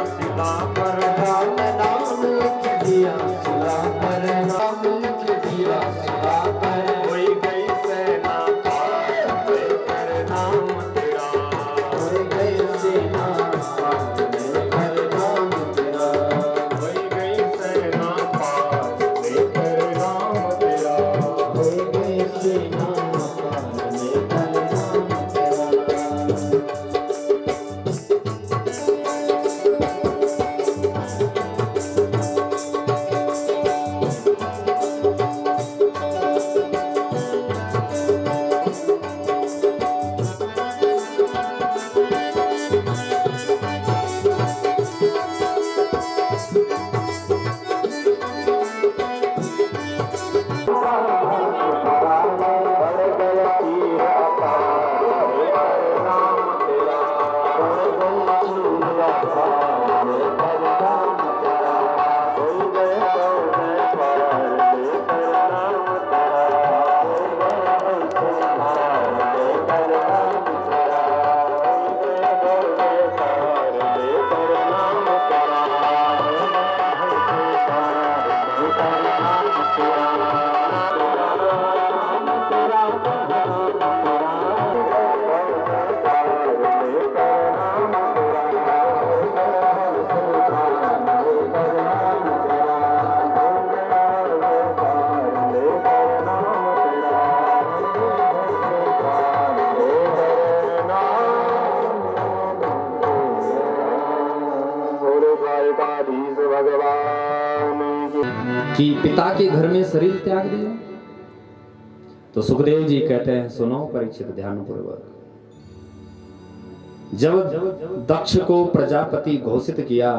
शिला पर राम नाम लिख दिया, शिला पर नाम लिख दिया, शिला पर होई गई सेना पार लेकर नाम तेरा, होई गई सेना पार लेकर नाम तेरा, होई गई सेना पार लेकर नाम तेरा, होई गई सेना पार लेकर नाम तेरा। कि पिता के घर में शरीर त्याग दिया। तो सुखदेव जी कहते हैं, सुनो परीक्षित ध्यान पूर्वक, जब दक्ष को प्रजापति घोषित किया,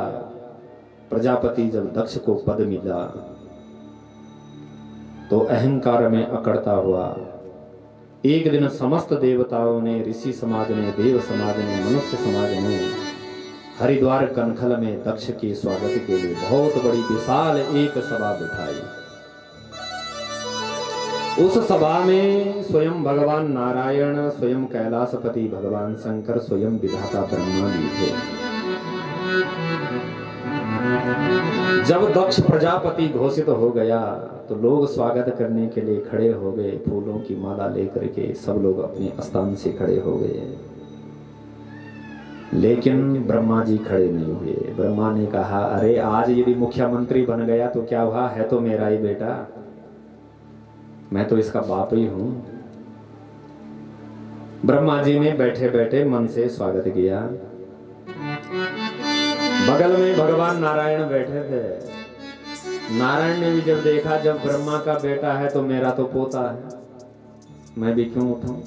प्रजापति जब दक्ष को पद मिला तो अहंकार में अकड़ता हुआ एक दिन समस्त देवताओं ने, ऋषि समाज ने, देव समाज ने, मनुष्य समाज ने हरिद्वार कनखल में दक्ष के स्वागत के लिए बहुत बड़ी विशाल एक सभा बिठाई। उस सभा में स्वयं भगवान नारायण, स्वयं कैलाशपति भगवान शंकर, स्वयं विधाता ब्रह्मा भी थे। जब दक्ष प्रजापति घोषित हो गया तो लोग स्वागत करने के लिए खड़े हो गए, फूलों की माला लेकर के सब लोग अपने स्थान से खड़े हो गए, लेकिन ब्रह्मा जी खड़े नहीं हुए। ब्रह्मा ने कहा, अरे आज यदि मुख्यमंत्री बन गया तो क्या हुआ, है तो मेरा ही बेटा, मैं तो इसका बाप ही हूं। ब्रह्मा जी ने बैठे बैठे मन से स्वागत किया। बगल में भगवान नारायण बैठे थे। नारायण ने भी जब देखा, जब ब्रह्मा का बेटा है तो मेरा तो पोता है, मैं भी क्यों उठाऊं।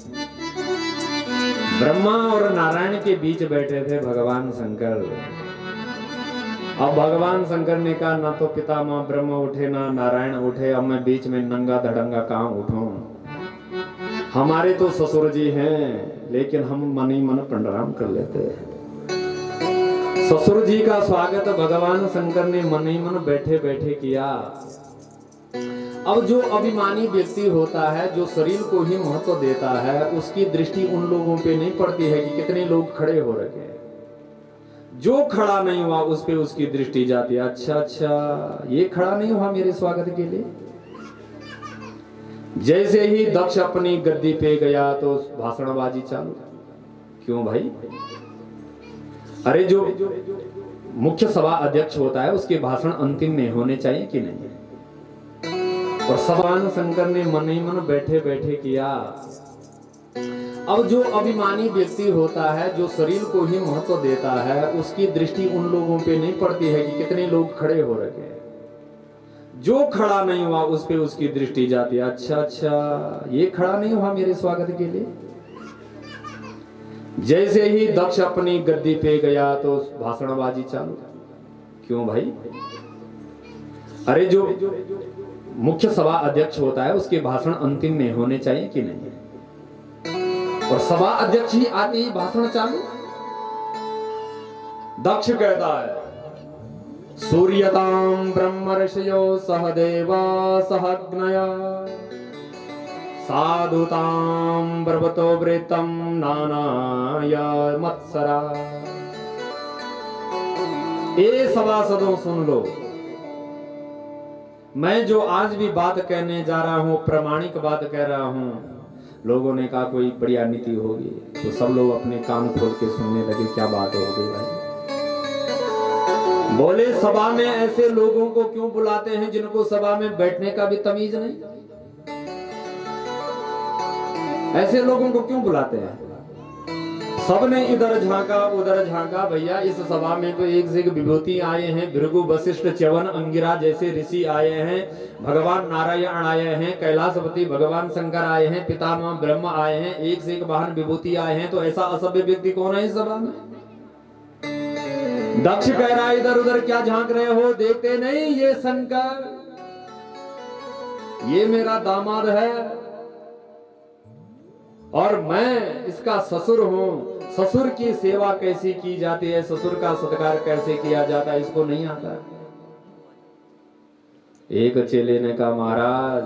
ब्रह्मा और नारायण के बीच बैठे थे भगवान शंकर। अब भगवान शंकर ने कहा, ना तो पितामह ब्रह्मा उठे ना नारायण उठे, अब मैं बीच में नंगा धड़ंगा कहां उठूं। हमारे तो ससुर जी हैं, लेकिन हम मन ही मन प्रणाम कर लेते हैं। ससुर जी का स्वागत भगवान शंकर ने मन ही मन बैठे बैठे किया। अब जो अभिमानी व्यक्ति होता है, जो शरीर को ही महत्व देता है, उसकी दृष्टि उन लोगों पे नहीं पड़ती है कि कितने लोग खड़े हो रखे। जो खड़ा नहीं हुआ उस पे उसकी दृष्टि जाती है, अच्छा अच्छा ये खड़ा नहीं हुआ मेरे स्वागत के लिए। जैसे ही दक्ष अपनी गद्दी पे गया तो भाषणबाजी चालू। क्यों भाई? अरे जो मुख्य सभा अध्यक्ष होता है उसके भाषण अंतिम में होने चाहिए कि नहीं? और भगवान शंकर ने मन ही मन बैठे बैठे किया। अब जो अभिमानी व्यक्ति होता है, जो शरीर को ही महत्व देता है, उसकी दृष्टि उन लोगों पे नहीं पड़ती है कि कितने लोग खड़े हो रखे। जो खड़ा नहीं हुआ उस पे उसकी दृष्टि जाती है, अच्छा अच्छा ये खड़ा नहीं हुआ मेरे स्वागत के लिए। जैसे ही दक्ष अपनी गद्दी पे गया तो भाषणबाजी चालू। क्यों भाई? अरे जो मुख्य सभा अध्यक्ष होता है उसके भाषण अंतिम में होने चाहिए कि नहीं? और सभा अध्यक्ष ही आते ही भाषण चालू। दक्ष कहता है, सूर्यतां ब्रह्म ऋषयो सहदेवा सहग्नया साधुतां ब्रवतो वृतं नानाय मत्सरा। ए सभासदों सुन लो, मैं जो आज भी बात कहने जा रहा हूं प्रामाणिक बात कह रहा हूं। लोगों ने कहा कोई बढ़िया नीति होगी, तो सब लोग अपने कान खोल के सुनने लगे। क्या बात हो गई भाई? बोले सभा में ऐसे लोगों को क्यों बुलाते हैं जिनको सभा में बैठने का भी तमीज नहीं? ऐसे लोगों को क्यों बुलाते हैं? सबने इधर झांका उधर झांका। भैया इस सभा में तो एक से एक विभूति आए हैं, भृगु वशिष्ठ च्यवन अंगिरा जैसे ऋषि आए हैं, भगवान नारायण आए हैं, कैलाशपति भगवान शंकर आए हैं, पितामह ब्रह्म आए हैं, एक से एक महान विभूति आए हैं। तो ऐसा असभ्य व्यक्ति कौन है इस सभा में? दक्ष कह रहा है इधर उधर क्या झांक रहे हो, देखते नहीं ये शंकर, ये मेरा दामाद है और मैं इसका ससुर हूं। ससुर की सेवा कैसी की जाती है, ससुर का सत्कार कैसे किया जाता है, इसको नहीं आता। एक चेले ने कहा महाराज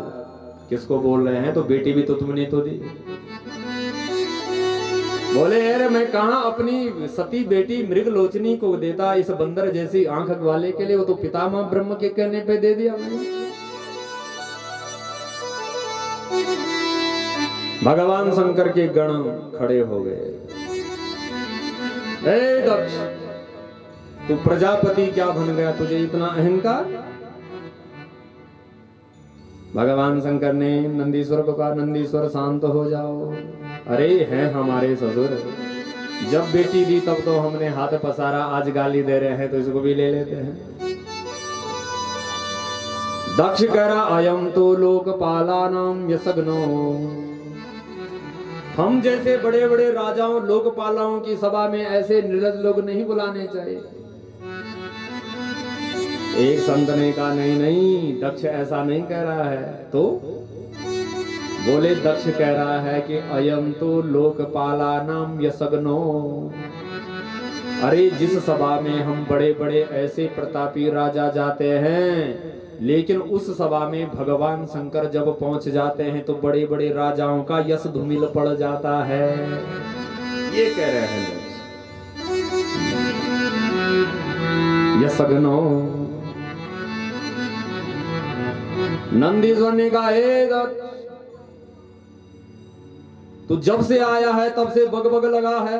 किसको बोल रहे हैं? तो बेटी भी तो तुमने तो दी। बोले अरे मैं कहां अपनी सती बेटी मृगलोचनी को देता, इस बंदर जैसी आंख वाले के लिए, वो तो पितामह ब्रह्म के कहने पे दे दिया मैंने। भगवान शंकर के गण खड़े हो गए। ए दक्ष, तू प्रजापति क्या बन गया, तुझे इतना अहंकार? भगवान शंकर ने नंदीश्वर को कहा नंदीश्वर शांत हो जाओ। अरे हैं हमारे ससुर, जब बेटी दी तब तो हमने हाथ पसारा, आज गाली दे रहे हैं तो इसको भी ले लेते हैं। दक्ष कह रहा अयम तो लोकपालानाम यशग्नो, हम जैसे बड़े बड़े राजाओं लोकपालों की सभा में ऐसे निर्लज लोग नहीं बुलाने चाहिए। एक संत ने कहा नहीं नहीं दक्ष ऐसा नहीं कह रहा है। तो बोले दक्ष कह रहा है कि अयम तो लोकपालानाम यशग्नो, अरे जिस सभा में हम बड़े बड़े ऐसे प्रतापी राजा जाते हैं, लेकिन उस सभा में भगवान शंकर जब पहुंच जाते हैं तो बड़े बड़े राजाओं का यश धूमिल पड़ जाता है। ये कह रहे हैं यशग्नो। नंदीश्वर ने कहा हे दत्त, तू जब से आया है तब से बगबग लगा है,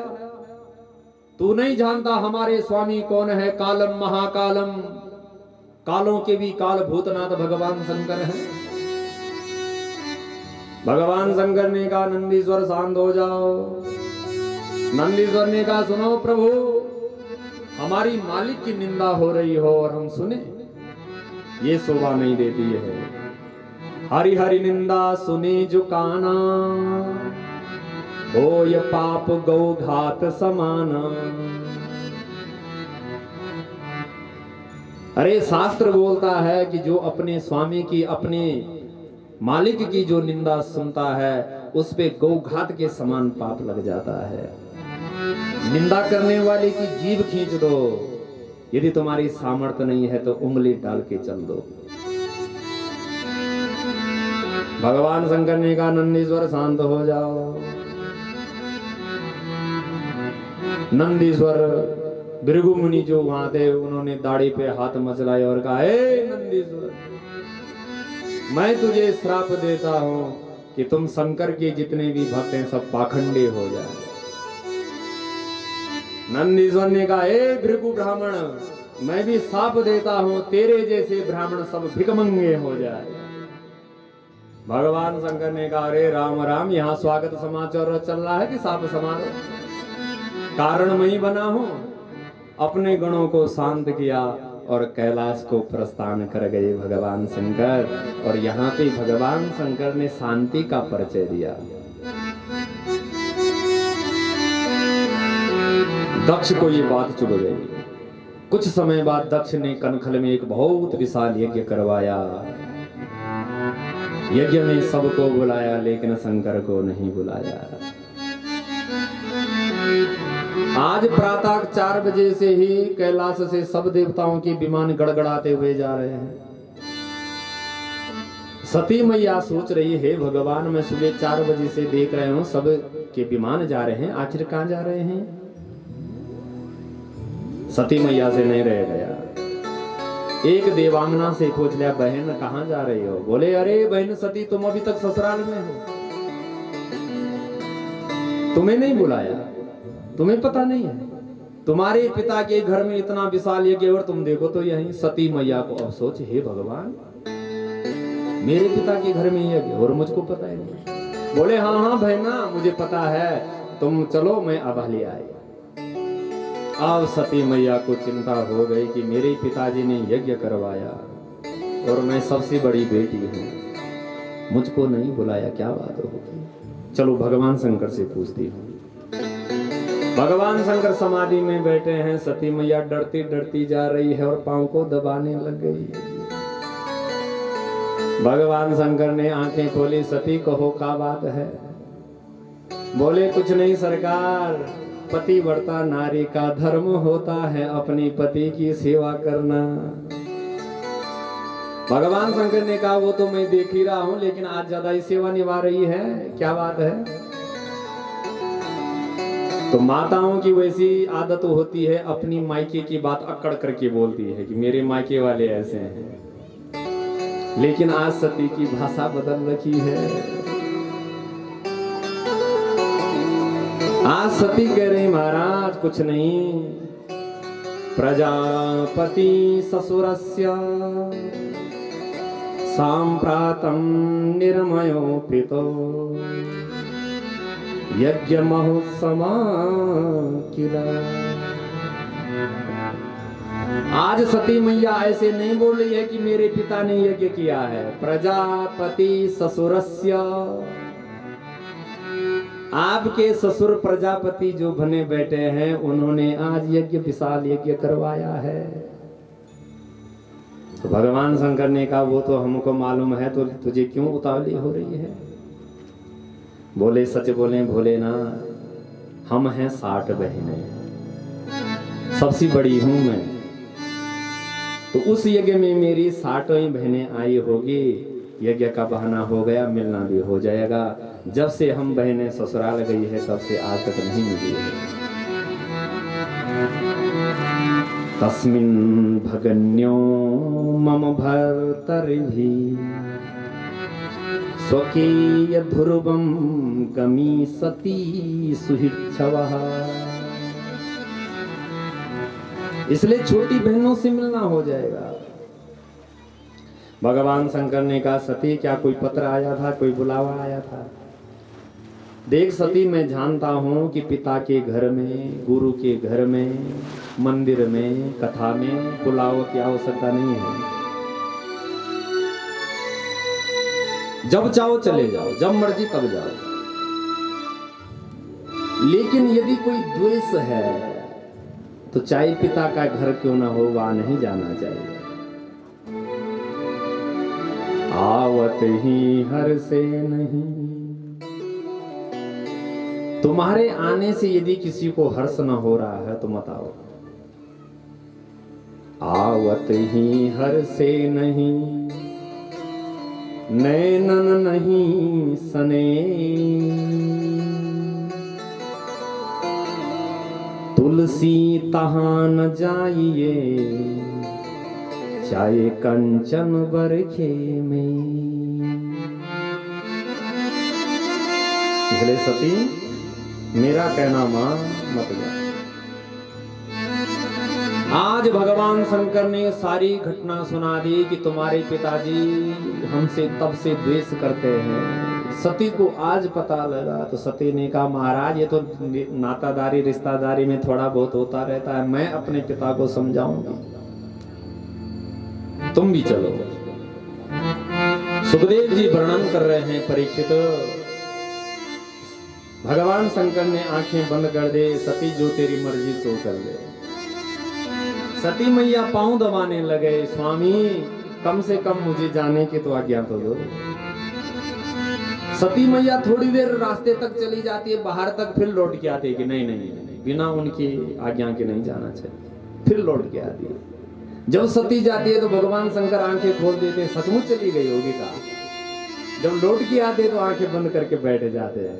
तू नहीं जानता हमारे स्वामी कौन है? कालम महाकालम, कालों के भी काल भूतनाथ भगवान शंकर है। भगवान शंकर ने कहा नंदीश्वर शांत हो जाओ। नंदीश्वर ने कहा सुनो प्रभु, हमारी मालिक की निंदा हो रही हो और हम सुने, ये शोभा नहीं देती है। हरि हरि निंदा सुने जो काना, हो ये पाप गौ घात समाना। अरे शास्त्र बोलता है कि जो अपने स्वामी की, अपने मालिक की जो निंदा सुनता है उस पे गौघात के समान पाप लग जाता है। निंदा करने वाले की जीभ खींच दो, यदि तुम्हारी सामर्थ्य नहीं है तो उंगली डाल के चल दो। भगवान शंकर ने कहा नंदीश्वर शांत हो जाओ। नंदीश्वर भृगु मुनि जो वहां थे उन्होंने दाढ़ी पे हाथ मचलाए और कहा हे नंदीश्वर, मैं तुझे श्राप देता हूं कि तुम शंकर के जितने भी भक्त हैं सब पाखंडी हो जाए। नंदीश्वर ने कहा हे भृगु ब्राह्मण, मैं भी श्राप देता हूं तेरे जैसे ब्राह्मण सब भिकमंगे हो जाए। भगवान शंकर ने कहा अरे राम राम, यहाँ स्वागत समाचार चल रहा है कि साप समारोह? कारण मैं ही बना हूं। अपने गणों को शांत किया और कैलाश को प्रस्थान कर गए भगवान शंकर। और यहाँ पे भगवान शंकर ने शांति का परिचय दिया। दक्ष को ये बात चुभ गई। कुछ समय बाद दक्ष ने कनखल में एक बहुत विशाल यज्ञ करवाया। यज्ञ में सबको बुलाया लेकिन शंकर को नहीं बुलाया। आज प्रातः 4 बजे से ही कैलाश से सब देवताओं के विमान गड़गड़ाते हुए जा रहे हैं। सती मैया सोच रही है भगवान, मैं सुबह 4 बजे से देख रहे हूं सब के विमान जा रहे हैं, आखिर कहां जा रहे हैं? सती मैया से नहीं रह गया। एक देवांगना से पूछ लिया, बहन कहाँ जा रही हो? बोले, अरे बहन सती, तुम अभी तक ससुराल में हो, तुम्हें नहीं बुलाया, तुम्हें पता नहीं है, तुम्हारे पिता के घर में इतना विशाल यज्ञ और तुम देखो तो यहीं। सती मैया को अब सोच, हे भगवान, मेरे पिता के घर में यज्ञ और मुझको पता ही नहीं। बोले, हाँ हाँ बहना, मुझे पता है, तुम चलो, मैं अब ले आई। अब सती मैया को चिंता हो गई कि मेरे पिताजी ने यज्ञ करवाया और मैं सबसे बड़ी बेटी हूँ, मुझको नहीं बुलाया, क्या बात होगी? चलो भगवान शंकर से पूछती हूँ। भगवान शंकर समाधि में बैठे हैं, सती मैया डरती डरती जा रही है और पांव को दबाने लग गई है। भगवान शंकर ने आंखें खोली, सती कहो क्या बात है? बोले, कुछ नहीं सरकार, पतिव्रता नारी का धर्म होता है अपनी पति की सेवा करना। भगवान शंकर ने कहा, वो तो मैं देख ही रहा हूं, लेकिन आज ज्यादा ही सेवा निभा रही है, क्या बात है? तो माताओं की वैसी आदत होती है, अपनी मायके की बात अकड़ करके बोलती है कि मेरे मायके वाले ऐसे हैं, लेकिन आज सती की भाषा बदल रखी है। आज सती कह रही, महाराज कुछ नहीं, प्रजापति ससुरस्य सांप्रातं निर्मयोपितो यज्ञ महोत्सव किला। आज सती मैया ऐसे नहीं बोल रही है कि मेरे पिता ने यज्ञ किया है। प्रजापति ससुरस्य, आपके ससुर प्रजापति जो बने बैठे हैं, उन्होंने आज यज्ञ, विशाल यज्ञ करवाया है। तो भगवान शंकर ने कहा, वो तो हमको मालूम है, तो तुझे क्यों उतावली हो रही है? बोले, सच बोले भोलेनाथ, हम हैं 60 बहनें, सबसे बड़ी हूं मैं, तो उस यज्ञ में मेरी 60 बहनें आई होगी, यज्ञ का बहाना हो गया, मिलना भी हो जाएगा। जब से हम बहनें ससुराल गई है तब से आज तक नहीं मिली है। तस्मिन् भगन्यो मम भर्तर्भि स्वकीय ध्रुवं गमी सती सुहिच्छवः। इसलिए छोटी बहनों से मिलना हो जाएगा। भगवान शंकर ने कहा, सती क्या कोई पत्र आया था, कोई बुलावा आया था? देख सती, मैं जानता हूं कि पिता के घर में, गुरु के घर में, मंदिर में, कथा में बुलावा की आवश्यकता नहीं है। जब चाहो चले जाओ, जब मर्जी तब जाओ। लेकिन यदि कोई द्वेष है तो चाहे पिता का घर क्यों ना हो, वहां नहीं जाना चाहिए। आवत ही हर से नहीं, तुम्हारे आने से यदि किसी को हर्ष न हो रहा है तो मत आओ। आवत ही हर से नहीं, नैनन नहीं सने, तुलसी तहां न जाइए, चाहे कंचन बरखे में। इसलिए सती, मेरा कहना मान मत जा। आज भगवान शंकर ने सारी घटना सुना दी कि तुम्हारे पिताजी हमसे तब से द्वेष करते हैं। सती को आज पता लगा तो सती ने कहा, महाराज ये तो नातादारी रिश्तेदारी में थोड़ा बहुत होता रहता है, मैं अपने पिता को समझाऊंगी, तुम भी चलो। सुखदेव जी वर्णन कर रहे हैं, परीक्षित, भगवान शंकर ने आंखें बंद कर दे, सती जो तेरी मर्जी सो कर ले। सती मैया पांव दबाने लगे, स्वामी कम से कम मुझे जाने की तो आज्ञा तो दो। सती मैया थोड़ी देर रास्ते तक चली जाती है, बाहर तक, फिर लौट के आती है कि नहीं नहीं नहीं, बिना उनकी आज्ञा के नहीं जाना चाहिए। फिर लौट के आती है। जब सती जाती है तो भगवान शंकर आंखें खोल देते हैं, सचमुच चली गई होगी का। जब लौट के आते हैं तो आंखें बंद करके बैठ जाते हैं।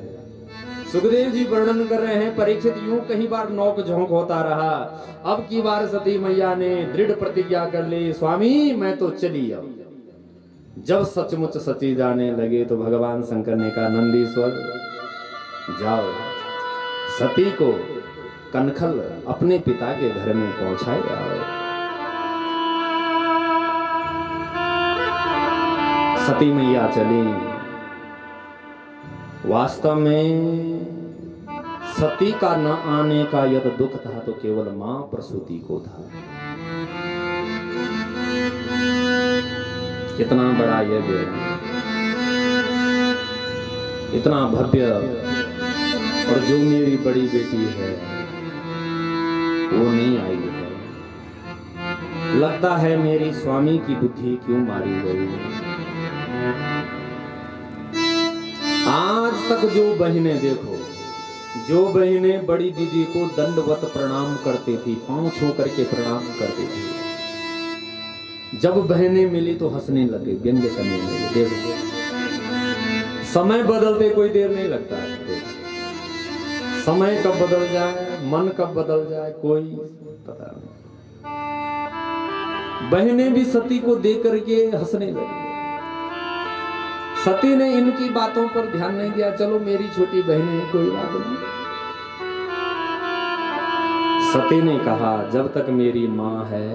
सुखदेव जी वर्णन कर रहे हैं, परीक्षित यूं कई बार नौक झोंक होता रहा। अब की बार सती मैया ने दृढ़ प्रतिज्ञा कर ली, स्वामी मैं तो चली अब। जब सचमुच सची जाने लगे तो भगवान शंकर ने कहा, नंदीश्वर जाओ, सती को कनखल अपने पिता के घर में पहुंचाए आओ। सती मैया चली। वास्तव में सती का न आने का यदि दुख था तो केवल मां प्रसूति को था। कितना बड़ा यज्ञ, इतना भव्य, और जो मेरी बड़ी बेटी है वो नहीं आई है। लगता है मेरी स्वामी की बुद्धि क्यों मारी गई। आज तक जो बहनें, देखो, जो बहनें बड़ी दीदी को दंडवत प्रणाम करती थी, पांव छू करके प्रणाम करती थी, जब बहनें मिली तो हंसने लगे, व्यंग्य करने लगे। देखो, समय बदलते कोई देर नहीं लगता है। समय कब बदल जाए, मन कब बदल जाए, कोई पता नहीं। बहनें भी सती को देख करके हंसने लगी। सती ने इनकी बातों पर ध्यान नहीं दिया, चलो मेरी छोटी बहनें, कोई बात नहीं। सती ने कहा, जब तक मेरी मां है,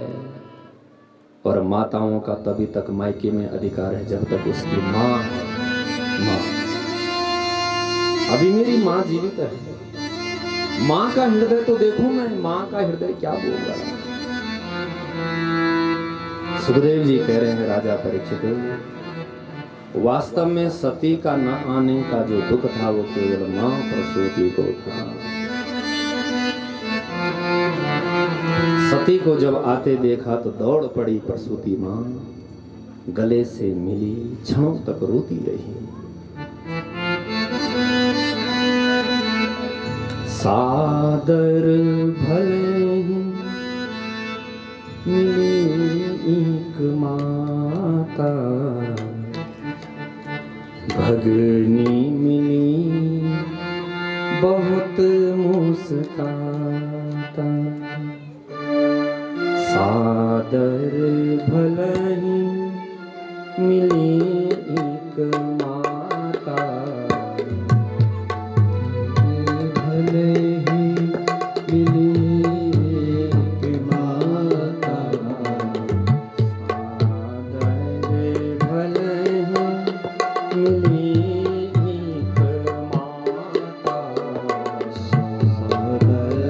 और माताओं का तभी तक मायके में अधिकार है जब तक उसकी मां है। मां, अभी मेरी मां जीवित है। मां का हृदय तो देखूं मैं, मां का हृदय क्या बोल रहा है। सुखदेव जी कह रहे हैं, राजा परीक्षित, वास्तव में सती का न आने का जो दुख था वो केवल मां प्रसूति को था। सती को जब आते देखा तो दौड़ पड़ी प्रसूति मां, गले से मिली, क्षणों तक रोती रही। सादर भले ही मिली एक माता, भगनी मिली बहुत मुस्काता। सादर भलही मिली एक माता, भले ही मिली एक माता। सादर भलही मिली एक माता, सादर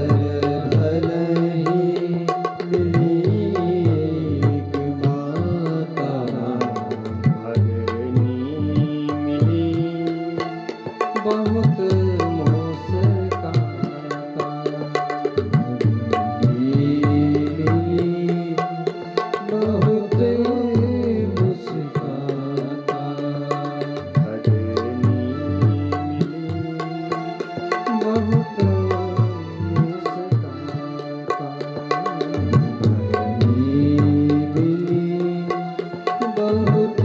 भलही मिली एक माता, भगनी मिली बहुत मुस्काता। भगनी मिली बहुत मुस्काता, भगनी मिली बहुत मुस्काता, भगनी मिली बहुत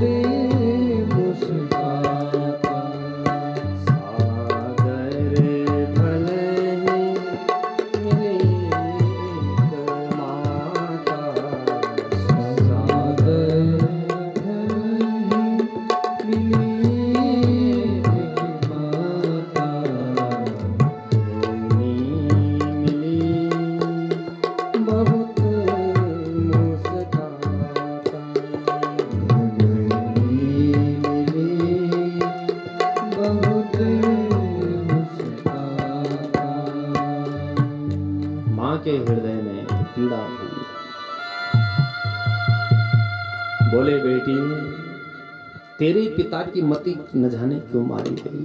मुस्काता। सादर भले मिली एक माता, सादर मिली एक माता, भगनी मिली बहुत मुस्काता, भगनी मिली बहुत मुस्काता। मां के हृदय में पीड़ा हुई। बोले, बेटी, तेरे पिता की मति न जाने क्यों मारी गई।